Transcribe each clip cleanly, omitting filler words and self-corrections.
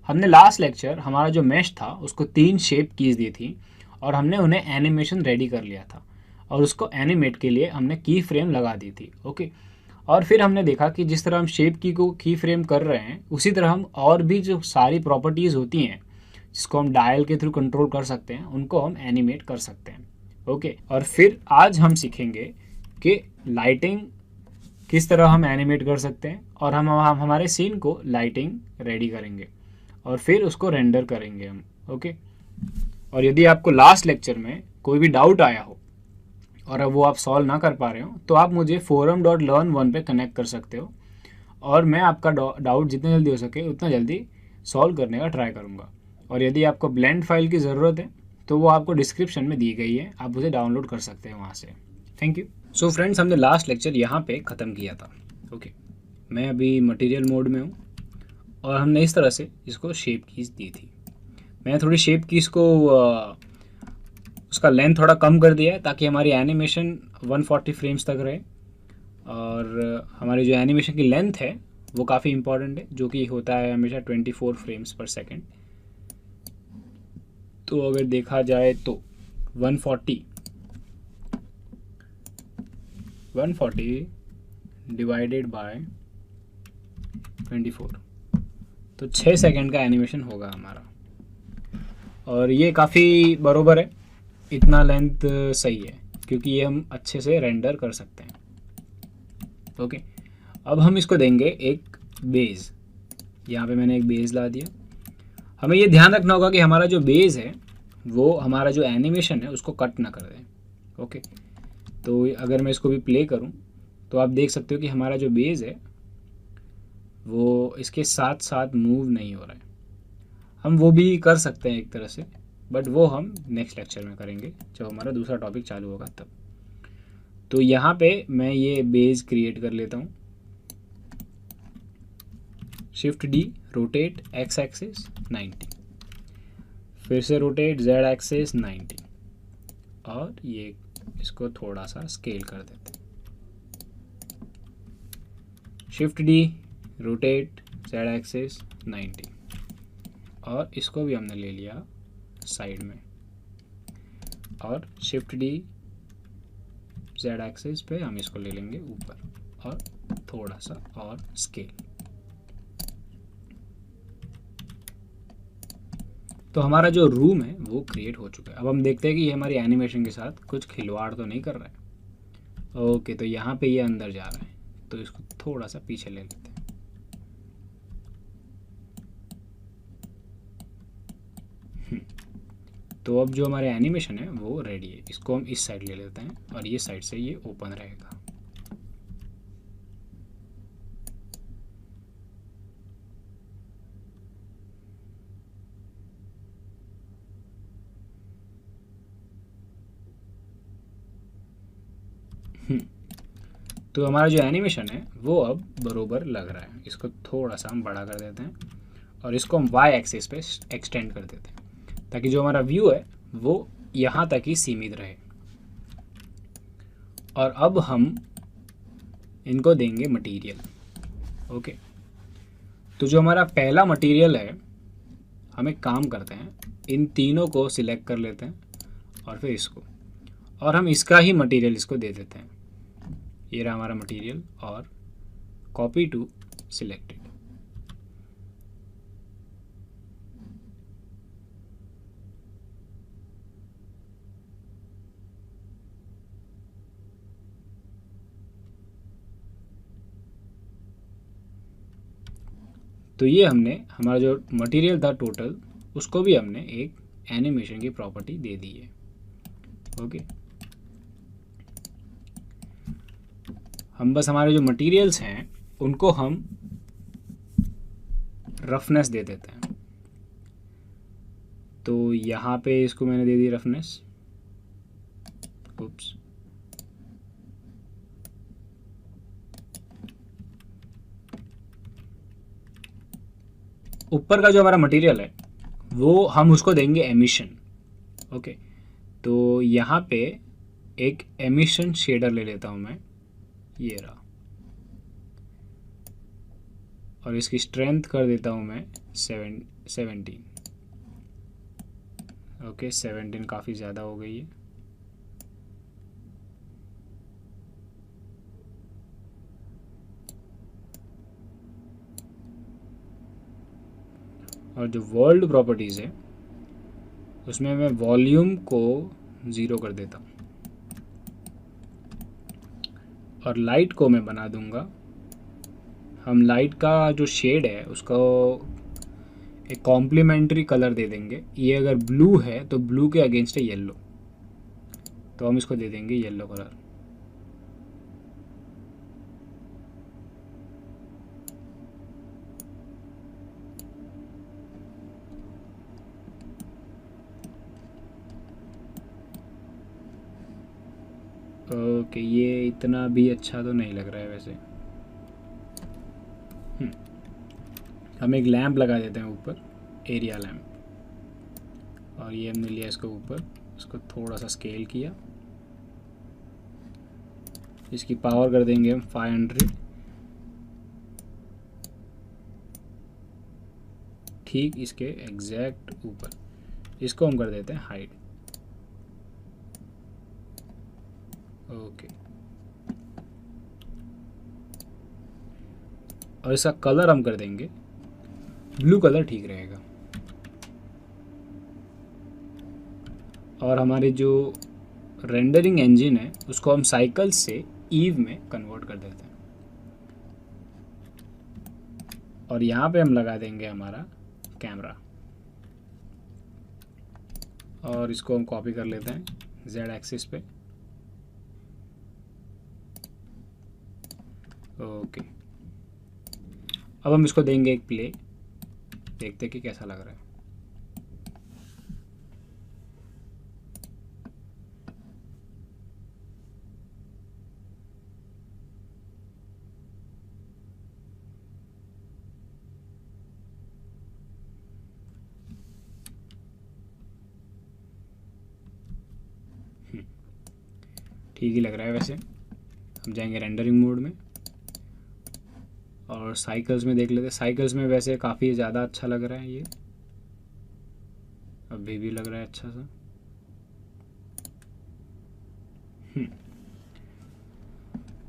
हमने last lecture हमारा जो मैश था उसको 3 शेप कीज दी थी और हमने उन्हें एनिमेशन रेडी कर लिया था और उसको एनिमेट के लिए हमने की फ्रेम लगा दी थी। ओके, और फिर हमने देखा कि जिस तरह हम शेप की को की फ्रेम कर रहे हैं उसी तरह हम और भी जो सारी प्रॉपर्टीज़ होती हैं जिसको हम डायल के थ्रू कंट्रोल कर सकते हैं उनको हम एनिमेट कर सकते हैं। ओके, और फिर आज हम सीखेंगे कि लाइटिंग किस तरह हम एनिमेट कर सकते हैं और हम हमारे सीन को लाइटिंग रेडी करेंगे और फिर उसको रेंडर करेंगे हम। ओके, और यदि आपको लास्ट लेक्चर में कोई भी डाउट आया हो और अब वो आप सॉल्व ना कर पा रहे हो तो आप मुझे forum.learn1 पे कनेक्ट कर सकते हो और मैं आपका डाउट जितना जल्दी हो सके उतना जल्दी सॉल्व करने का ट्राई करूँगा। और यदि आपको ब्लेंड फाइल की ज़रूरत है तो वो आपको डिस्क्रिप्शन में दी गई है, आप उसे डाउनलोड कर सकते हैं वहाँ से। Thank you. सो फ्रेंड्स, हमने लास्ट लेक्चर यहाँ पे ख़त्म किया था। ओके, मैं अभी मटेरियल मोड में हूँ और हमने इस तरह से इसको शेप कीज दी थी। मैं थोड़ी शेप कीज को उसका लेंथ थोड़ा कम कर दिया है ताकि हमारी एनिमेशन 140 फ्रेम्स तक रहे और हमारी जो एनिमेशन की लेंथ है वो काफ़ी इंपॉर्टेंट है, जो कि होता है हमेशा 24 फ्रेम्स पर सेकेंड। तो अगर देखा जाए तो 140 डिवाइडेड बाय 24 तो 6 सेकेंड का एनिमेशन होगा हमारा और ये काफ़ी बरोबर है, इतना लेंथ सही है क्योंकि ये हम अच्छे से रेंडर कर सकते हैं। ओके, अब हम इसको देंगे एक बेस। यहाँ पे मैंने एक बेस ला दिया। हमें ये ध्यान रखना होगा कि हमारा जो बेस है वो हमारा जो एनिमेशन है उसको कट ना कर दें। ओके, तो अगर मैं इसको भी प्ले करूँ तो आप देख सकते हो कि हमारा जो बेस है वो इसके साथ साथ मूव नहीं हो रहा है। हम वो भी कर सकते हैं एक तरह से, बट वो हम नेक्स्ट लेक्चर में करेंगे जब हमारा दूसरा टॉपिक चालू होगा तब। तो यहाँ पे मैं ये बेस क्रिएट कर लेता हूँ। Shift D, rotate x axis 90, फिर से रोटेट जेड एक्सिस 90 और ये इसको थोड़ा सा स्केल कर देते हैं। Shift D, rotate Z axis 90 और इसको भी हमने ले लिया साइड में और शिफ्ट डी जेड एक्सिस पे हम इसको ले लेंगे ऊपर और थोड़ा सा और स्केल। तो हमारा जो रूम है वो क्रिएट हो चुका है। अब हम देखते हैं कि ये हमारी एनिमेशन के साथ कुछ खिलवाड़ तो नहीं कर रहा है। ओके, तो यहाँ पे ये अंदर जा रहा है तो इसको थोड़ा सा पीछे ले लेते हैं। तो अब जो हमारे एनिमेशन है वो रेडी है। इसको हम इस साइड ले लेते हैं और ये साइड से ये ओपन रहेगा। तो हमारा जो एनिमेशन है वो अब बरोबर लग रहा है। इसको थोड़ा सा हम बड़ा कर देते हैं और इसको हम वाई एक्सिस पे एक्सटेंड कर देते हैं ताकि जो हमारा व्यू है वो यहाँ तक ही सीमित रहे। और अब हम इनको देंगे मटेरियल। ओके, तो जो हमारा पहला मटेरियल है, हम एक काम करते हैं, इन तीनों को सिलेक्ट कर लेते हैं और फिर इसको, और हम इसका ही मटेरियल इसको दे देते हैं। ये रहा हमारा मटेरियल और कॉपी टू सिलेक्टेड। तो ये हमने हमारा जो मटेरियल था टोटल उसको भी हमने एक एनिमेशन की प्रॉपर्टी दे दी है। ओके, हम बस हमारे जो मटेरियल्स हैं उनको हम रफनेस दे देते हैं। तो यहाँ पे इसको मैंने दे दी रफनेस। उप्स, ऊपर का जो हमारा मटेरियल है वो हम उसको देंगे एमिशन। ओके, तो यहाँ पे एक एमिशन शेडर ले लेता हूँ मैं, ये रहा। और इसकी स्ट्रेंथ कर देता हूँ मैं 17। ओके 17 काफ़ी ज़्यादा हो गई है। और जो वर्ल्ड प्रॉपर्टीज़ है उसमें मैं वॉल्यूम को 0 कर देता हूँ और लाइट को मैं बना दूंगा, हम लाइट का जो शेड है उसको एक कॉम्प्लीमेंट्री कलर दे देंगे। ये अगर ब्लू है तो ब्लू के अगेंस्ट है येलो, तो हम इसको दे देंगे येलो कलर। ओके ये इतना भी अच्छा तो नहीं लग रहा है वैसे। हम एक लैंप लगा देते हैं ऊपर, एरिया लैंप, और ये हमने लिया इसको ऊपर, इसको थोड़ा सा स्केल किया, इसकी पावर कर देंगे हम 500, ठीक इसके एग्जैक्ट ऊपर। इसको हम कर देते हैं हाइड। ओके और इसका कलर हम कर देंगे ब्लू कलर, ठीक रहेगा। और हमारी जो रेंडरिंग इंजन है उसको हम साइकिल से ईव में कन्वर्ट कर देते हैं। और यहाँ पे हम लगा देंगे हमारा कैमरा, और इसको हम कॉपी कर लेते हैं जेड एक्सिस पे। ओके अब हम इसको देंगे एक प्ले, देखते कि कैसा लग रहा है। ठीक ही लग रहा है वैसे। हम जाएंगे रेंडरिंग मोड में और साइकिल्स में देख लेते हैं। साइकिल्स में वैसे काफ़ी ज़्यादा अच्छा लग रहा है ये, अभी भी लग रहा है अच्छा सा।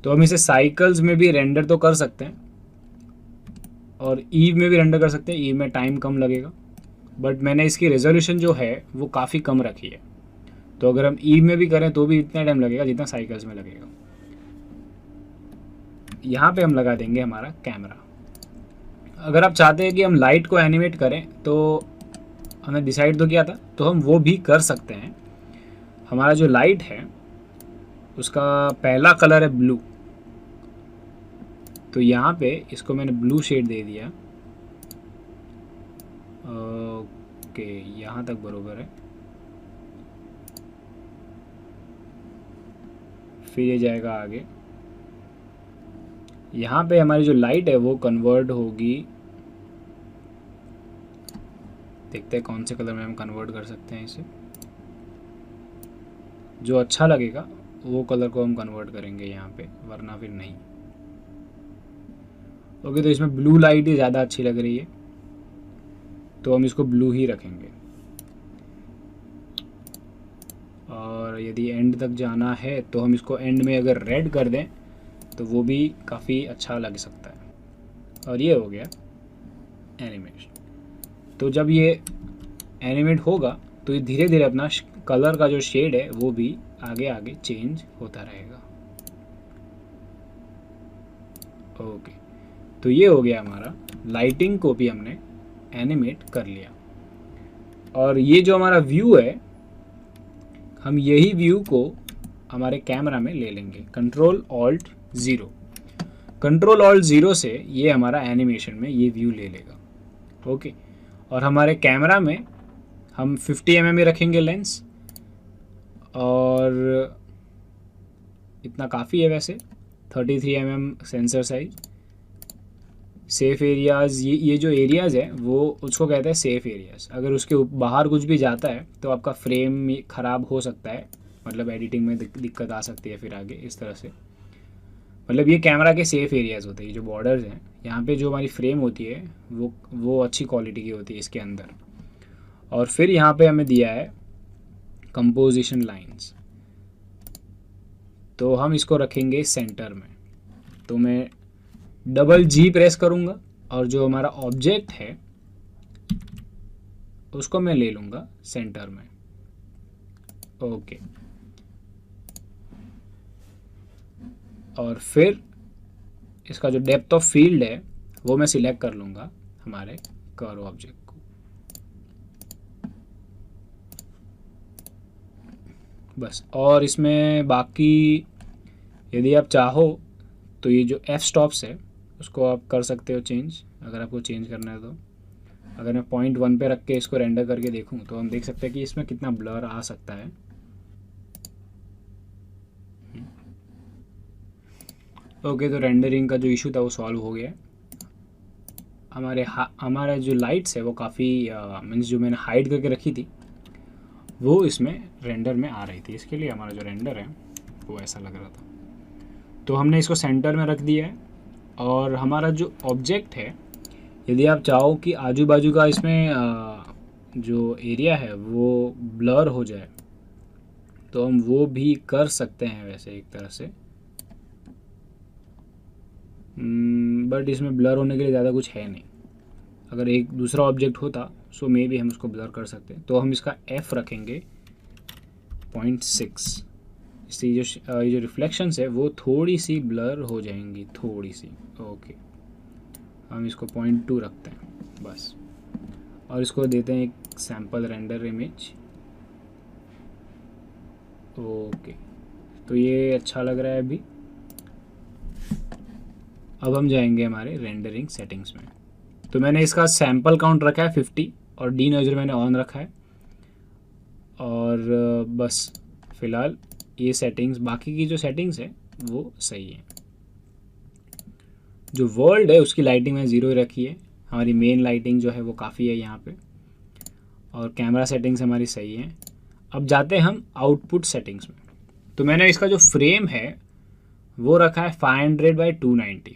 तो हम इसे साइकिल्स में भी रेंडर तो कर सकते हैं और ईव में भी रेंडर कर सकते हैं। ईव में टाइम कम लगेगा, बट मैंने इसकी रेजोल्यूशन जो है वो काफ़ी कम रखी है, तो अगर हम ईव में भी करें तो भी इतना टाइम लगेगा जितना साइकिल्स में लगेगा। यहाँ पे हम लगा देंगे हमारा कैमरा। अगर आप चाहते हैं कि हम लाइट को एनिमेट करें, तो हमने डिसाइड तो किया था, तो हम वो भी कर सकते हैं। हमारा जो लाइट है उसका पहला कलर है ब्लू, तो यहाँ पे इसको मैंने ब्लू शेड दे दिया। ओके यहाँ तक बरोबर है। फिर ये जाएगा आगे, यहाँ पे हमारी जो लाइट है वो कन्वर्ट होगी। देखते हैं कौन से कलर में हम कन्वर्ट कर सकते हैं इसे, जो अच्छा लगेगा वो कलर को हम कन्वर्ट करेंगे यहाँ पे, वरना फिर नहीं। ओके तो इसमें ब्लू लाइट ही ज़्यादा अच्छी लग रही है, तो हम इसको ब्लू ही रखेंगे। और यदि एंड तक जाना है तो हम इसको एंड में अगर रेड कर दें तो वो भी काफ़ी अच्छा लग सकता है। और ये हो गया एनिमेशन। तो जब ये एनिमेट होगा तो ये धीरे धीरे अपना कलर का जो शेड है वो भी आगे आगे चेंज होता रहेगा। ओके तो ये हो गया हमारा, लाइटिंग को भी हमने एनिमेट कर लिया। और ये जो हमारा व्यू है, हम यही व्यू को हमारे कैमरा में ले लेंगे, कंट्रोल ऑल्ट 0। कंट्रोल ऑल्ट 0 से ये हमारा एनिमेशन में ये व्यू ले लेगा। ओके और हमारे कैमरा में हम 50 mm में रखेंगे लेंस, और इतना काफ़ी है वैसे। 33 mm sensor size. Safe areas, ये जो एरियाज़ है वो उसको कहते हैं सेफ़ एरियाज़। अगर उसके बाहर कुछ भी जाता है तो आपका फ्रेम ख़राब हो सकता है, मतलब एडिटिंग में दिक्कत आ सकती है फिर आगे इस तरह से। मतलब ये कैमरा के सेफ एरियाज़ होते हैं, ये जो बॉर्डर्स हैं यहाँ पे जो हमारी फ्रेम होती है वो अच्छी क्वालिटी की होती है इसके अंदर। और फिर यहाँ पे हमें दिया है कंपोजिशन लाइंस, तो हम इसको रखेंगे सेंटर में। तो मैं डबल जी प्रेस करूँगा और जो हमारा ऑब्जेक्ट है उसको मैं ले लूँगा सेंटर में। ओके, और फिर इसका जो डेप्थ ऑफ फील्ड है वो मैं सिलेक्ट कर लूँगा हमारे कर्व ऑब्जेक्ट को। बस, और इसमें बाकी यदि आप चाहो तो ये जो एफ स्टॉप्स है उसको आप कर सकते हो चेंज, अगर आपको चेंज करना है तो। अगर मैं 0.1 पे रख के इसको रेंडर करके देखूं तो हम देख सकते हैं कि इसमें कितना ब्लर आ सकता है। ओके, तो रेंडरिंग का जो इशू था वो सॉल्व हो गया। हमारा जो लाइट्स है वो काफ़ी मीन्स जो मैंने हाइड करके रखी थी वो इसमें रेंडर में आ रही थी, इसके लिए हमारा जो रेंडर है वो ऐसा लग रहा था। तो हमने इसको सेंटर में रख दिया है। और हमारा जो ऑब्जेक्ट है, यदि आप चाहो कि आजू बाजू का इसमें जो एरिया है वो ब्लर हो जाए तो हम वो भी कर सकते हैं वैसे एक तरह से, बट इसमें ब्लर होने के लिए ज़्यादा कुछ है नहीं। अगर एक दूसरा ऑब्जेक्ट होता सो मे भी हम उसको ब्लर कर सकते हैं। तो हम इसका F रखेंगे 0.6, इससे ये जो रिफ्लेक्शंस है वो थोड़ी सी ब्लर हो जाएंगी, थोड़ी सी। ओके, हम इसको 0.2 रखते हैं बस, और इसको देते हैं एक सैम्पल रेंडर इमेज। ओके, तो ये अच्छा लग रहा है अभी। अब हम जाएंगे हमारे रेंडरिंग सेटिंग्स में। तो मैंने इसका सैम्पल काउंट रखा है 50 और डीनोइजर मैंने ऑन रखा है। और बस फ़िलहाल ये सेटिंग्स, बाकी की जो सेटिंग्स है वो सही है। जो वर्ल्ड है उसकी लाइटिंग मैंने 0 रखी है। हमारी मेन लाइटिंग जो है वो काफ़ी है यहाँ पे, और कैमरा सेटिंग्स हमारी सही है। अब जाते हैं हम आउटपुट सेटिंग्स में। तो मैंने इसका जो फ्रेम है वो रखा है 500/290।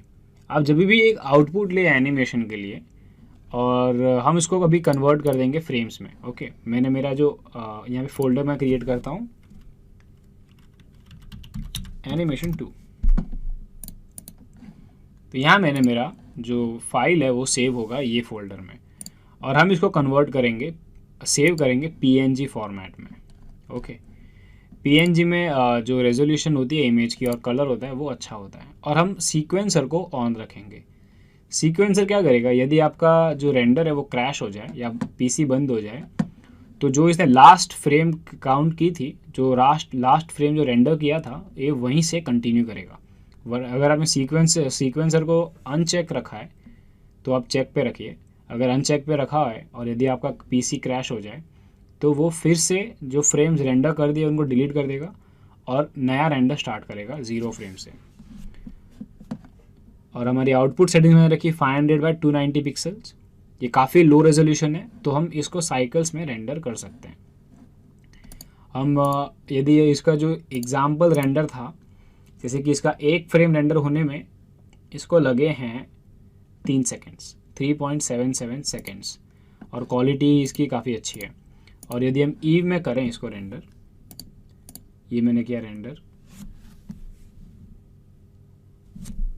आप जब भी एक आउटपुट ले एनिमेशन के लिए, और हम इसको कभी कन्वर्ट कर देंगे फ्रेम्स में। ओके, मैंने मेरा जो यहाँ पे फोल्डर मैं क्रिएट करता हूँ एनिमेशन 2, तो यहाँ मैंने मेरा जो फाइल है वो सेव होगा ये फोल्डर में, और हम इसको कन्वर्ट करेंगे, सेव करेंगे PNG फॉर्मेट में। ओके, PNG में जो रेजोल्यूशन होती है इमेज की और कलर होता है वो अच्छा होता है। और हम सीक्वेंसर को ऑन रखेंगे। सीक्वेंसर क्या करेगा, यदि आपका जो रेंडर है वो क्रैश हो जाए या PC बंद हो जाए तो जो इसने लास्ट फ्रेम काउंट की थी, जो लास्ट फ्रेम जो रेंडर किया था ये वहीं से कंटिन्यू करेगा। अगर आपने सीक्वेंसर को अनचेक रखा है तो आप चेक पे रखिए। अगर अनचेक पे रखा है और यदि आपका PC क्रैश हो जाए तो वो फिर से जो फ्रेम्स रेंडर कर दिए उनको डिलीट कर देगा और नया रेंडर स्टार्ट करेगा 0 फ्रेम से। और हमारी आउटपुट सेटिंग में रखी 500/290 पिक्सल्स। ये काफ़ी लो रेजोल्यूशन है, तो हम इसको साइकिल्स में रेंडर कर सकते हैं। हम यदि इसका जो एग्जाम्पल रेंडर था, जैसे कि इसका एक फ्रेम रेंडर होने में इसको लगे हैं 3 सेकेंड्स, 3.77 सेकेंड्स, और क्वालिटी इसकी काफ़ी अच्छी है। और यदि हम ईव में करें इसको रेंडर, ये मैंने किया रेंडर,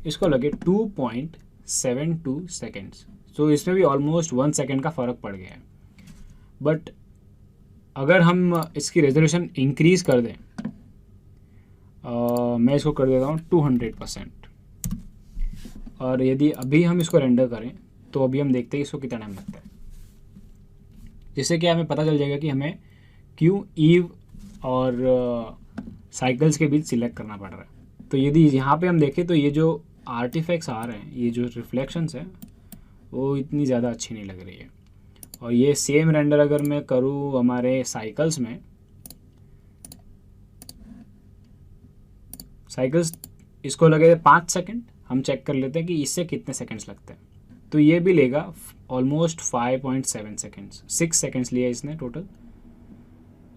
इसको लगे 2.72 सेकेंड्स। तो इसमें भी ऑलमोस्ट 1 सेकेंड का फ़र्क पड़ गया है। बट अगर हम इसकी रेजोल्यूशन इंक्रीज़ कर दें, मैं इसको कर देता हूँ 200%, और यदि अभी हम इसको रेंडर करें तो अभी हम देखते हैं इसको कितना टाइम लगता है, जिससे कि हमें पता चल जाएगा कि हमें क्यों ईव और साइकिल्स के बीच सिलेक्ट करना पड़ रहा है। तो यदि यहाँ पे हम देखें तो ये जो आर्टिफैक्ट्स आ रहे हैं, ये जो रिफ्लेक्शंस हैं वो इतनी ज़्यादा अच्छी नहीं लग रही है। और ये सेम रेंडर अगर मैं करूँ हमारे साइकिल्स में, साइकिल्स इसको लगे 5 सेकेंड, हम चेक कर लेते हैं कि इससे कितने सेकेंड्स लगते हैं। तो ये भी लेगा ऑलमोस्ट 5.7 सेकेंड्स, 6 सेकेंड्स लिए इसने टोटल,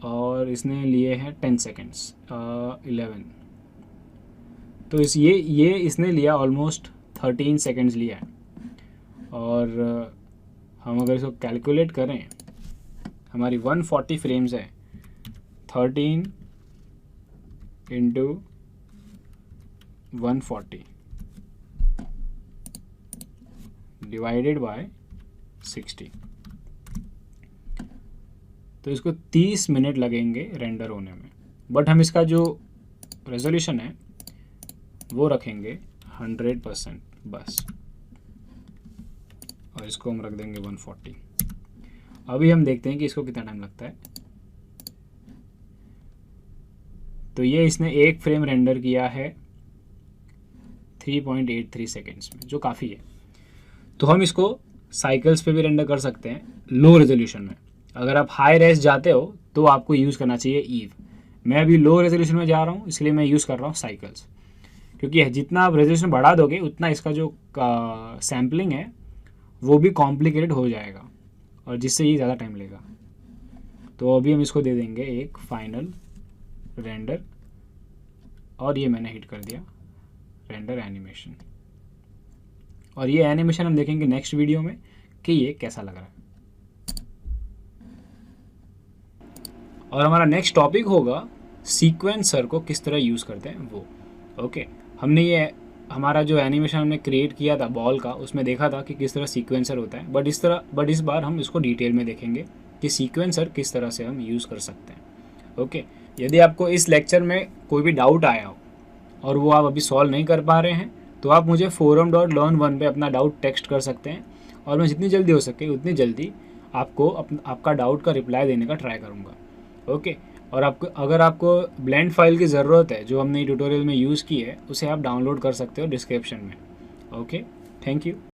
और इसने लिए हैं 10 सेकेंड्स, 11, तो ये इसने लिया ऑलमोस्ट 13 सेकेंड्स लिया है। और हम अगर इसको कैलकुलेट करें, हमारी 140 फ्रेम्स है, 13 इंटू 140 डिवाइडेड बाय 60, तो इसको 30 मिनट लगेंगे रेंडर होने में। बट हम इसका जो रेजोल्यूशन है वो रखेंगे 100% बस, और इसको हम रख देंगे 140। अभी हम देखते हैं कि इसको कितना टाइम लगता है। तो ये इसने एक फ्रेम रेंडर किया है 3.83 सेकेंड्स में, जो काफ़ी है। तो हम इसको साइकिल्स पे भी रेंडर कर सकते हैं लो रेजोल्यूशन में। अगर आप हाई रेस जाते हो तो आपको यूज़ करना चाहिए ईव। मैं अभी लो रेजोल्यूशन में जा रहा हूँ, इसलिए मैं यूज़ कर रहा हूँ साइकिल्स, क्योंकि जितना आप रेजोल्यूशन बढ़ा दोगे उतना इसका जो सैम्पलिंग है वो भी कॉम्प्लिकेटेड हो जाएगा, और जिससे ये ज़्यादा टाइम लेगा। तो अभी हम इसको दे देंगे एक फाइनल रेंडर, और ये मैंने हिट कर दिया रेंडर एनिमेशन। और ये एनिमेशन हम देखेंगे नेक्स्ट वीडियो में कि ये कैसा लग रहा है। और हमारा नेक्स्ट टॉपिक होगा सीक्वेंसर को किस तरह यूज़ करते हैं वो। ओके, हमने ये हमारा जो एनिमेशन हमने क्रिएट किया था बॉल का, उसमें देखा था कि किस तरह सीक्वेंसर होता है। बट इस बार हम इसको डिटेल में देखेंगे कि सीक्वेंसर किस तरह से हम यूज़ कर सकते हैं। ओके, यदि आपको इस लेक्चर में कोई भी डाउट आया हो और वो आप अभी सॉल्व नहीं कर पा रहे हैं, तो आप मुझे forum.learn1 पे अपना डाउट टेक्स्ट कर सकते हैं, और मैं जितनी जल्दी हो सके उतनी जल्दी आपको आपका डाउट का रिप्लाई देने का ट्राई करूँगा। ओके, और अगर आपको ब्लेंड फाइल की ज़रूरत है जो हमने ट्यूटोरियल में यूज़ की है, उसे आप डाउनलोड कर सकते हो डिस्क्रिप्शन में। Okay, thank you.